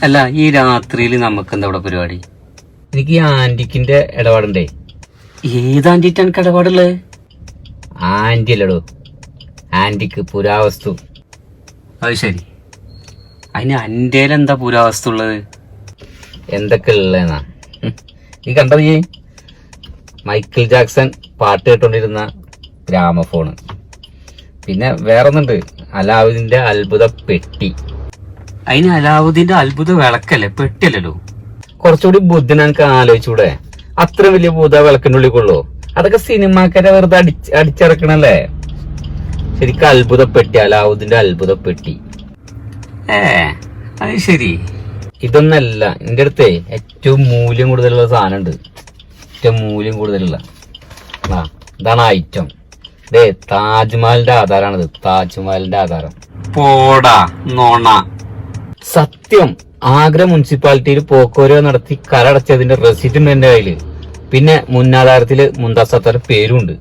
അല്ല, ഈ രാത്രിയിൽ നമുക്ക് എന്താ ഇവിടെ പരിപാടി? എനിക്ക് ഈ ആന്റിക്കിന്റെ ഇടപാടുണ്ടേ. ഏത് ആന്റിക്ക് എനിക്ക് ഇടപാടുള്ളത്? ആന്റി അല്ലടോ, ആന്റിക്ക് പുരാവസ്തു. അത് ശരി. അതിന് എൻ്റെ എന്താ പുരാവസ്തു ഉള്ളത്? എന്തൊക്കെ ഉള്ളതെന്നാ നീ കണ്ടത്? ഈ മൈക്കിൾ ജാക്സൺ പാട്ട് കേട്ടോണ്ടിരുന്ന ഗ്രാമഫോണ്, പിന്നെ വേറൊന്നുണ്ട്, അലാവുദ്ദീന്റെ അത്ഭുത പെട്ടി. അതിന് അലാവുദ്ദീന്റെ അത്ഭുത വിളക്കല്ലേ, പെട്ടിയല്ലോ. കുറച്ചുകൂടി ബുദ്ധി എനിക്ക് ആലോചിച്ചൂടെ? അത്ര വലിയ ഭൂത വിളക്കിന്റെ ഉള്ളിക്കുള്ളൂ. അതൊക്കെ സിനിമാക്കാരെ വെറുതെ അടിച്ചിറക്കണല്ലേ. ശരിക്കും അത്ഭുത പെട്ടി, അലാവുദ്ദീന്റെ അത്ഭുത പെട്ടി. അത് ശരി. ഇതൊന്നല്ല, എന്റെ അടുത്ത് ഏറ്റവും മൂല്യം കൂടുതലുള്ള സാധനം ഉണ്ട്. ഏറ്റവും മൂല്യം കൂടുതലുള്ള ഇതാണ് ഐറ്റം. ഇതേ താജ്മഹലിന്റെ ആധാരാണിത്, താജ്മഹലിന്റെ ആധാരം. പോടാ നോണ. സത്യം. ആഗ്ര മുനിസിപ്പാലിറ്റിയിൽ പോക്കോരോ നടത്തി കരടച്ചതിന്റെ റെസിറ്റ് ഉണ്ട് എന്റെ കയ്യില്. പിന്നെ മുന്നാധാരത്തില് മുന്താസ് അത്താരുടെ പേരുണ്ട്.